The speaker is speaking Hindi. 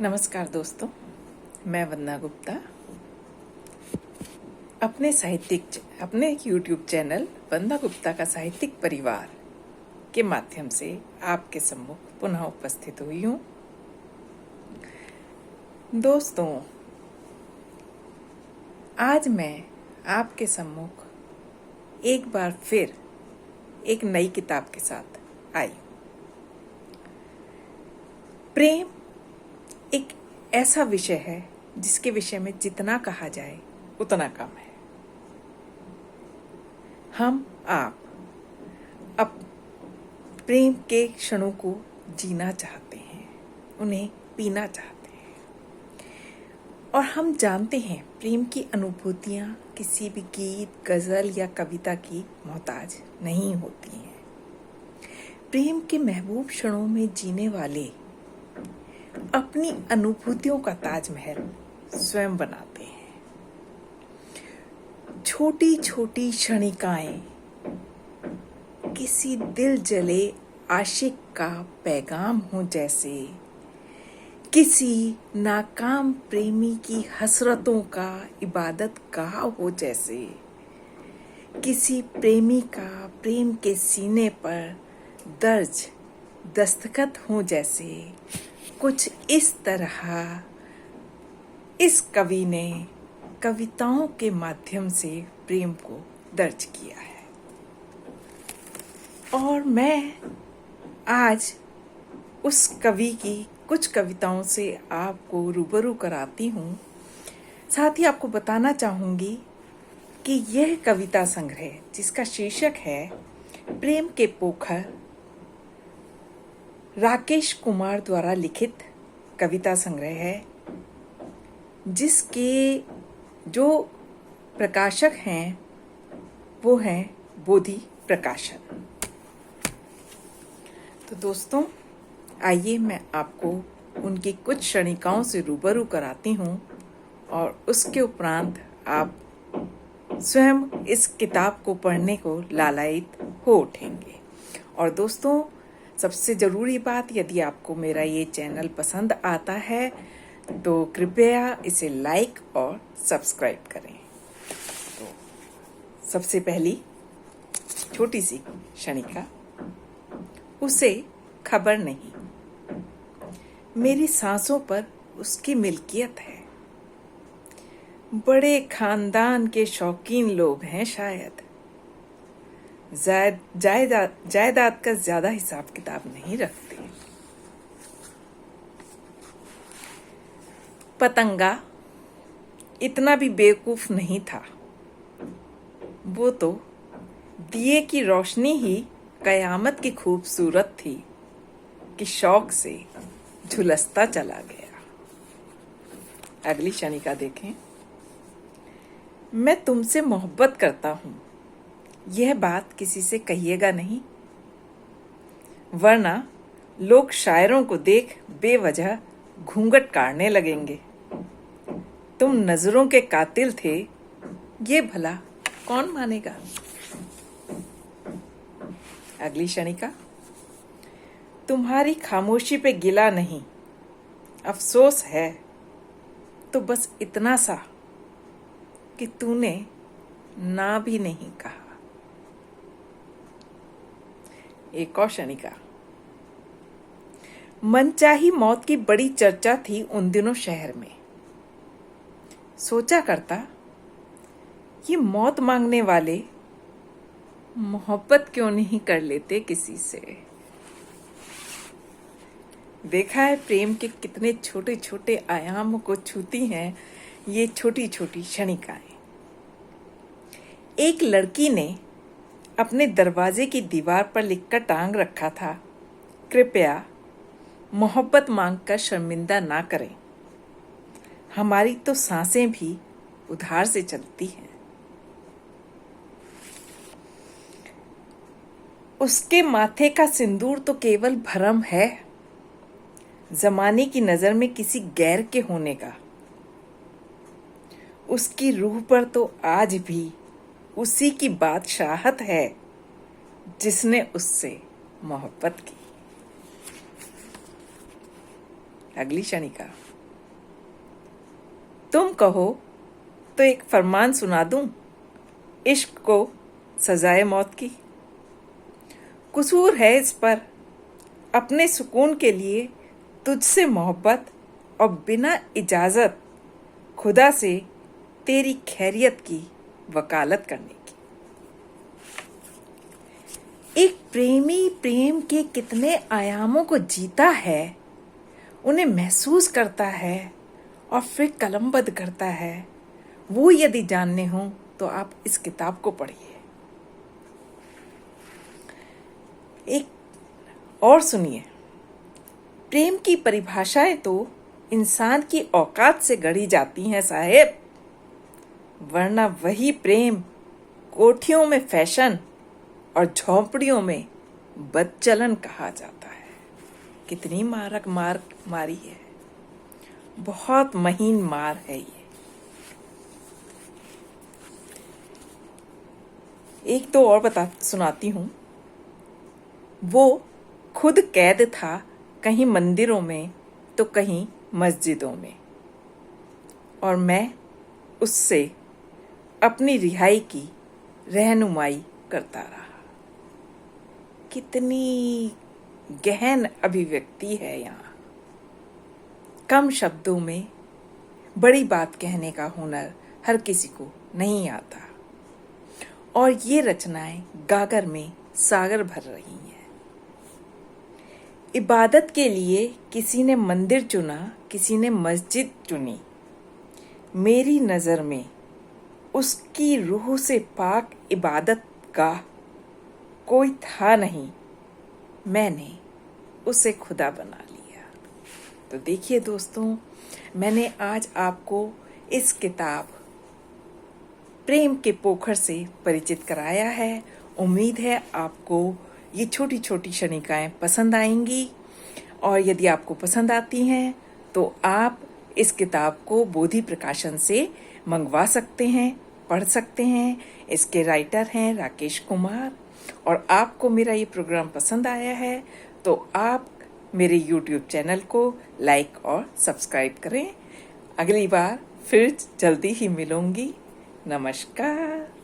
नमस्कार दोस्तों, मैं वंदना गुप्ता अपने YouTube चैनल वंदना गुप्ता का साहित्यिक परिवार के माध्यम से आपके सम्मुख पुनः उपस्थित हुई हूँ। दोस्तों, आज मैं आपके सम्मुख एक बार फिर एक नई किताब के साथ आई। प्रेम एक ऐसा विषय है जिसके विषय में जितना कहा जाए उतना कम है। हम आप अब प्रेम के क्षणों को जीना चाहते हैं, उन्हें पीना चाहते हैं, और हम जानते हैं प्रेम की अनुभूतियाँ किसी भी गीत, गज़ल या कविता की मोहताज नहीं होती हैं। प्रेम के महबूब क्षणों में जीने वाले अपनी अनुभूतियों का ताजमहल स्वयं बनाते हैं। छोटी छोटी क्षणिकाएं किसी दिल जले आशिक का पैगाम हो जैसे, किसी नाकाम प्रेमी की हसरतों का इबादत गाह हो जैसे, किसी प्रेमी का प्रेम के सीने पर दर्ज दस्तखत हो जैसे। कुछ इस तरह इस कवि ने कविताओं के माध्यम से प्रेम को दर्ज किया है, और मैं आज उस कवि की कुछ कविताओं से आपको रूबरू कराती हूँ। साथ ही आपको बताना चाहूँगी कि यह कविता संग्रह, जिसका शीर्षक है प्रेम के पोखर, राकेश कुमार द्वारा लिखित कविता संग्रह है, जिसके जो प्रकाशक हैं वो हैं बोधि प्रकाशन। तो दोस्तों, आइए मैं आपको उनकी कुछ क्षणिकाओं से रूबरू कराती हूँ, और उसके उपरांत आप स्वयं इस किताब को पढ़ने को लालायित हो उठेंगे। और दोस्तों, सबसे ज़रूरी बात, यदि आपको मेरा ये चैनल पसंद आता है तो कृपया इसे लाइक और सब्सक्राइब करें। तो सबसे पहली छोटी सी क्षणिका, उसे खबर नहीं, मेरी सांसों पर उसकी मिल्कियत है। बड़े खानदान के शौकीन लोग हैं शायद, जायदाद का ज्यादा हिसाब किताब नहीं रखते। पतंगा इतना भी बेवकूफ नहीं था, वो तो दिए की रोशनी ही कयामत की खूबसूरत थी कि शौक से झुलसता चला गया। अगली क्षणिका देखें। मैं तुमसे मोहब्बत करता हूँ, यह बात किसी से कहिएगा नहीं, वरना लोग शायरों को देख बेवजह घूंघट काढ़ने लगेंगे। तुम नजरों के कातिल थे, ये भला कौन मानेगा। अगली क्षणिका। तुम्हारी खामोशी पे गिला नहीं, अफसोस है तो बस इतना सा कि तूने ना भी नहीं कहा। एक और क्षणिका। मनचाही मौत की बड़ी चर्चा थी उन दिनों शहर में। सोचा करता, ये मौत मांगने वाले मोहब्बत क्यों नहीं कर लेते किसी से। देखा है प्रेम के कितने छोटे छोटे आयामों को छूती हैं ये छोटी छोटी क्षणिकाएं। एक लड़की ने अपने दरवाजे की दीवार पर लिखकर टांग रखा था, कृपया मोहब्बत मांगकर शर्मिंदा ना करें, हमारी तो सांसें भी उधार से चलती हैं। उसके माथे का सिंदूर तो केवल भ्रम है, जमाने की नजर में किसी गैर के होने का। उसकी रूह पर तो आज भी उसी की बादशाहत है जिसने उससे मोहब्बत की। अगली क्षणिका, तुम कहो तो एक फरमान सुना दूं, इश्क को सजाए मौत की। कसूर है इस पर अपने सुकून के लिए तुझसे मोहब्बत और बिना इजाजत खुदा से तेरी खैरियत की वकालत करने की। एक प्रेमी प्रेम के कितने आयामों को जीता है, उन्हें महसूस करता है और फिर कलमबद्ध करता है। वो यदि जानने हो तो आप इस किताब को पढ़िए। एक और सुनिए, प्रेम की परिभाषाएं तो इंसान की औकात से गढ़ी जाती हैं साहेब, वरना वही प्रेम कोठियों में फैशन और झोंपड़ियों में बदचलन कहा जाता है। कितनी मारी है, बहुत महीन मार है ये। एक तो और सुनाती हूँ। वो खुद कैद था कहीं मंदिरों में तो कहीं मस्जिदों में, और मैं उससे अपनी रिहाई की रहनुमाई करता रहा। कितनी गहन अभिव्यक्ति है यहाँ। कम शब्दों में बड़ी बात कहने का हुनर हर किसी को नहीं आता, और ये रचनाएं गागर में सागर भर रही हैं। इबादत के लिए किसी ने मंदिर चुना, किसी ने मस्जिद चुनी। मेरी नज़र में उसकी रूह से पाक इबादत गाह कोई था नहीं, मैंने उसे खुदा बना लिया। तो देखिए दोस्तों, मैंने आज आपको इस किताब प्रेम के पोखर से परिचित कराया है। उम्मीद है आपको ये छोटी छोटी क्षणिकाएं पसंद आएंगी, और यदि आपको पसंद आती हैं तो आप इस किताब को बोधि प्रकाशन से मंगवा सकते हैं, पढ़ सकते हैं। इसके राइटर हैं राकेश कुमार। और आपको मेरा ये प्रोग्राम पसंद आया है तो आप मेरे YouTube चैनल को लाइक और सब्सक्राइब करें। अगली बार फिर जल्दी ही मिलूंगी। नमस्कार।